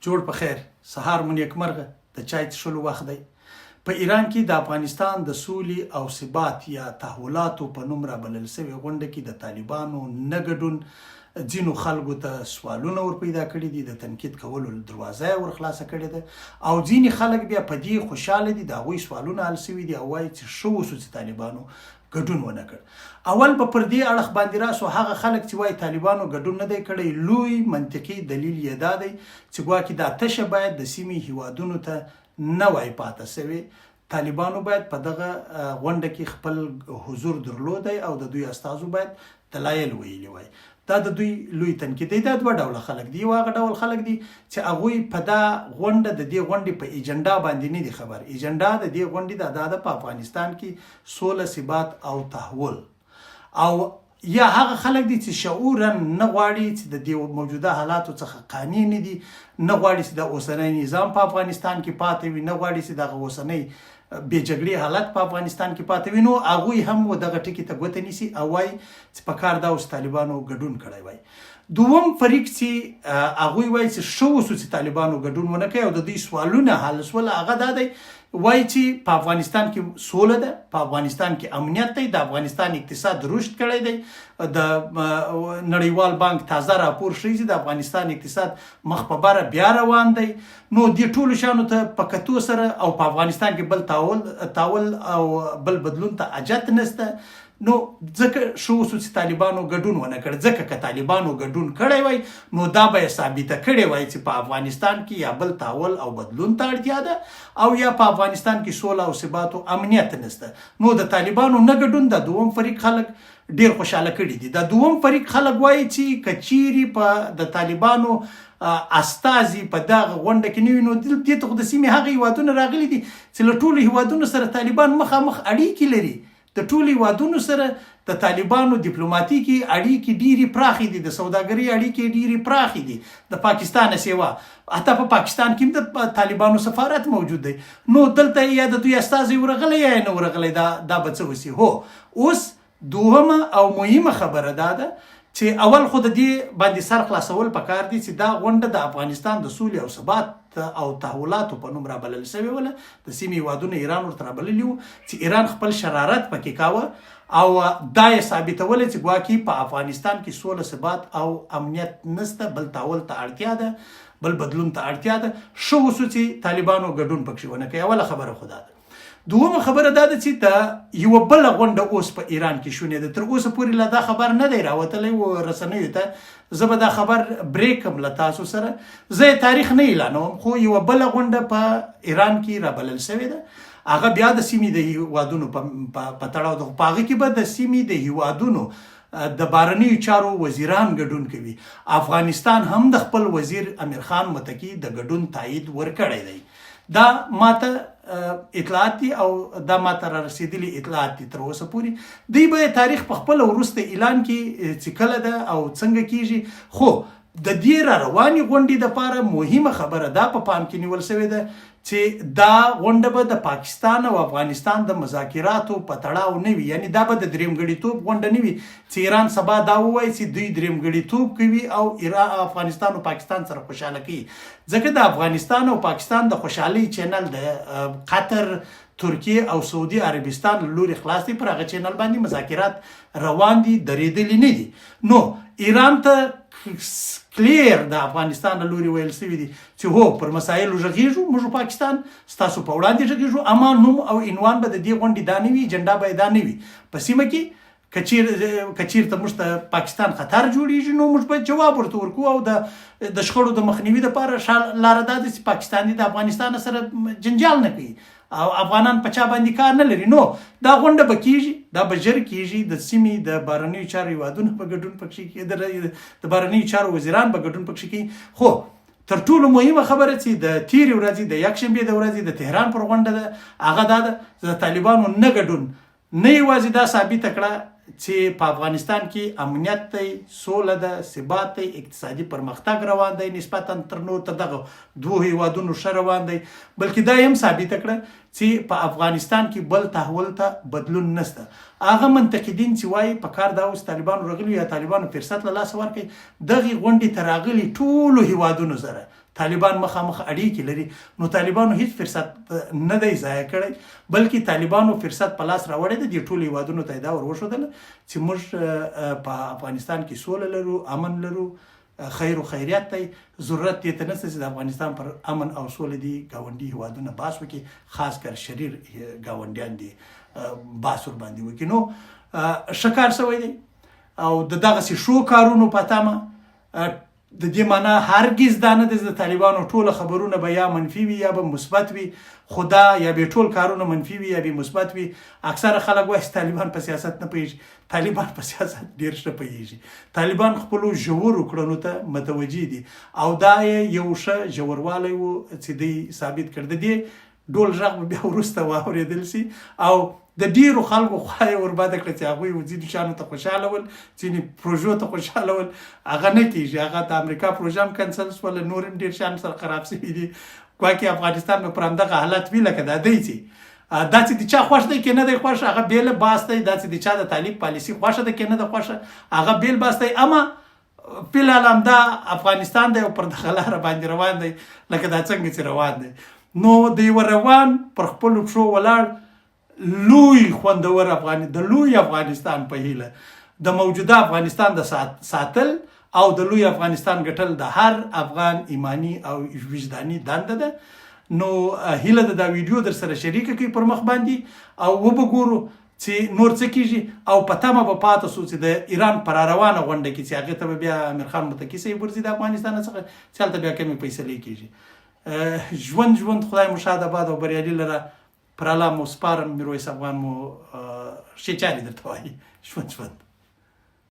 جوړ په خیر، سهار مو نیکمرغه، د چای څښلو وخت دی. په ایران کې د افغانستان د سولې او ثبات یا تحولاتو په نوم رابلل شوې غونډه کې د طالبانو نه ګډون ځینو خلکو ته سوالونه ور پیدا کړي دي، د تنقید کولو دروازه یې ور خلاصه کړې ده، او ځینې خلک بیا په دې خوشحاله دي، د هغوی سوالونه حل شوي دي او وایي چې ښه وشو چې طالبانو ګډون ونه کړ. اول به پر دې اړخ باندې راسو هغه خلک چې وایي طالبانو ګډون نه دی کړی، لوی منطقي دلیل یې دا دی چې ګواکې دا تشه باید د سیمې هیوادونو ته نه وای پاته سوې. طالبانو باید په دغه غونډه کې خپل حضور درلودی او د دوی استازو باید دلایل ویلي وای. دا د دوی لوی تنقید دی. دا دوه ډوله خلک دي. یو هغه ډول خلک دي چې هغوی په دا غونډه د دې غونډې په ایجنډا باندې نه دي خبر. ایجنډا د دې غونډې د په افغانستان کې سوله، ثبات او تحول، او یا هغه خلک دي چې شعورا نه غواړي چې د دې موجوده حالاتو څخه قانع نه دي، نه غواړي چې د اوسنی نظام په افغانستان کې پاتې وي، نه غواړي چې دغه اوسنی بې جګړې حالت په افغانستان کې پاتې وي. نو هغوی هم دغه ټکي ته ګوته نیسي او وایي چې په کار دا اوس طالبانو ګډون کړی وای. دوم فریق چې هغوی وایي چې ښه وشو چې طالبانو ګډون ونه کوي او د دوی سوالونه حل شول، هغه دا دی وایي چې په افغانستان کې سوله ده، په افغانستان کې امنیت دی، د افغانستان اقتصاد رشد کړی دی، د نړیوال بانک تازه راپور ښیي چې د افغانستان اقتصاد مخ په بره بیا روان دی. نو دې ټولو شیانو ته په کتو سره او په افغانستان کې بل تاول او بل بدلون ته حاجت نشته. نو ځکه ښه وشو چې طالبانو ګډون ونه کړ، ځکه که طالبانو ګډون کړی وای نو دا به یې ثابته کړې وای چې په افغانستان کې یا بل تاول او بدلون ته اړتیا ده او یا په افغانستان کې سوله او ثبات او امنیت نشته. نو د طالبانو نه ګډون د دوم فریق خلک ډیر خوشاله کړي دي. د دوم فریق خلک وایي چې کچيري په د طالبانو استازي په دغه غونډه کې نه وي نو دې ته د سیمې هغه هیوادونه راغلي دي چې له ټولو هیوادونو سره طالبان مخامخ اړیکې لري. د ټولو هیوادونو سره د طالبانو ډیپلوماټیکي اړیکې ډیرې پراخې دي، د سوداګرۍ اړیکې ډیرې پراخې دي، د پاکستان سیوا حتی په پاکستان کې د طالبانو سفارت موجود دی. نو دلته یا د دوی استازي ورغلی یا نه ورغلی، دا به څه وسي. هو اوس دوهمه او مهمه خبره دا ده چې اول خو د دې باندې سر خلاصول پکار دي چې دا غونډه د افغانستان د سولې او ثبات او تحولاتو په نوم رابلل شوې وله. د سیمې هیوادونه ایران ورته رابللي وو چې ایران خپل شرارت پکې کاوه او دا یې ثابتوله چې ګواکې په افغانستان کې سوله، ثبات او امنیت نشته، بل تحول ته اړتیا ده، بل بدلون ته اړتیا ده. ښه وشو چې طالبانو ګډون پکې ونه کوي. اوله خبره خو دا ده. دومه خبره دا ده چې د یوه بله غونډه اوس په ایران کې شونې ده. تر اوسه پورې لا دا خبر نه دی راوتلی و رسنیو ته. زه به دا خبر بریکم له تاسو سره. زه تاریخ نه اعلانوم، خو یوه بله غونډه په ایران کې رابلل شوې ده. هغه بیا د سیمې د هیوادونو په تړاو ده. په هغه کې به د سیمې د هیوادونو د بهرنیو چارو وزیران ګډون کوي. افغانستان هم د خپل وزیر امیر خان متکی د ګډون تایید ورکړی دی. دا ماته اطلاعات دي او دا ماته را رسیدلي اطلاعات دي. تر اوسه پورې دوی به تاریخ په خپل وروسته اعلان کې چې کله ده او څنګه کیږي. خو د دې را روانې غونډې دپاره مهمه خبره دا په پام کې نیول شوې ده چې دا غونډه به د پاکستان او افغانستان د مذاکراتو په تړاو نه وي. یعنی دا به د درېمګړیتوب غونډه نه وي چې ایران سبا دا ووایي چې دوی درېمګړیتوب کوي او افغانستان او پاکستان سره خوشحاله کوي. ځکه د افغانستان او پاکستان د خوشحالۍ چینل د قطر، ترکیه او سعودي عربستان له لوري خلاص دي. پر هغه چینل باندې مذاکرات روان دي، درېدلي نه دي. نو ایران ته کلیر د افغانستان له لوري ویل شوي دي چې هو پر مسایلو غږیږو، موږ پاکستان ستاسو په وړاندې غږیږو، اما نوم او عنوان به د دې غونډې دا نه وي، اجنډا به یې دا نه وي. په سیمه کې کچیرته موږ ته پاکستان خطر جوړیږي نو موږ باید جواب ورته ورکوو او د شخړو د مخنیوي دپاره لاره دا ده چې پاکستان د افغانستان سره جنجال نه کوي او افغانان په چا باندې کار نه لري. نو دا غونډه به کیږي، دا به ژر کیږي. د سیمې د بهرنیو چارو هیوادونه به ګډون پکښې کوي، د بهرنیو چارو وزیران به ګډون پکښې کوي. خو تر ټولو مهمه خبره چې د تیرې ورځې د یکشنبې د ورځې د تهران پر غونډه ده هغه دا ده د طالبانو نه ګډون نه یوازې دا ثابته کړه چې په افغانستان کې امنیت دی، سوله ده، ثبات دی، اقتصادي پرمختګ روان دی، نسبتا تر دغه دوه هیوادونو ښه روان دی، بلکې دا هم ثابته کړه چې په افغانستان کې بل تحول ته بدلون نشته. هغه منتقدین چې وایي په کار دا اوس طالبانو راغلي یا طالبانو فرصت له لاسه ورکړي، دغې غونډې ته راغلي ټولو هیوادونو سره طالبان مخامخ اړیکې لري، نو طالبانو هیڅ فرصت نه دی ضایع کړی، بلکې طالبانو فرصت په لاس راوړی دی. د ټولو هیوادونو ته دا ور وښودله چې موږ په افغانستان کې سوله لرو، امن لرو، خیر و خیریت دی. ضرورت دې ته نشته چې د افغانستان پر امن او سوله دي ګاونډي هیوادونه باس وکړي، خاص کر شریر ګاونډیان دي باس ور باندې وکړي. نو ښه کار شوی دی او د دغسې ښو کارونو په تمه د دې معنا هرګز دا نه ده چې د طالبانو ټوله خبرونه به یا منفي وي یا به مثبت وي، خو دا یا به ټول کارونه منفي وي یا به مثبت وي. اکثره خلک وایي چې طالبان په سیاست نه پوهېږي. طالبان په سیاست ډېر ښه پوهېږي. طالبان خپلو ژورو کړنو ته متوجه دي او دا یو ښه ژوروالی و چې دوی ثابت کړ. د دې ډول غږ به بیا وروسته واورېدل شي او د ډیرو خلکو خوا یې ورباده کړه چې هغوی ځینې شیانو ته خوشحاله ول، ځینې پروژو ته خوشحاله ول. هغه نه کېږي. هغه د امریکا پروژه هم کنسل شوله، نور هم ډېر شیان سره خراب شوي دي. ګواکې افغانستان به پر همدغه حالت وي لکه دا دی چې دا چې د چا خوښ دی که نه دی خوښ هغه بېله باس دی. دا چې د چا د طالب پالیسي خوښه ده که نه ده خوښه هغه بېل باس دی. اما فلحال همدا افغانستان دی او پر دغه لاره باندې روان دی لکه دا څنګه چې روان دی. نو د یوه روان پر خپلو پښو ولاړ لوی خوندور د لوی افغانستان په هیله د موجوده افغانستان د ساتل او د لوی افغانستان ګټل د هر افغان ایمانی او وجداني دنده ده. نو هیله ده دا ویډیو در سره شریکه کړئ پر مخ باندې او وبګورو چې نور څه کېږي او په تمه به پاته سو چې د ایران پر روانه غونډه کې چې هغې ته به بیا امیر خان متکي صاحب ورځي د افغانستان څخه چې هلته بیا کمې فیصلې کېږي. ژوند خدای مو شاد آباد او بریالي لره. پر الله مو سپارم. میرویس افغان مو ښې چارې درته وایي. ژوند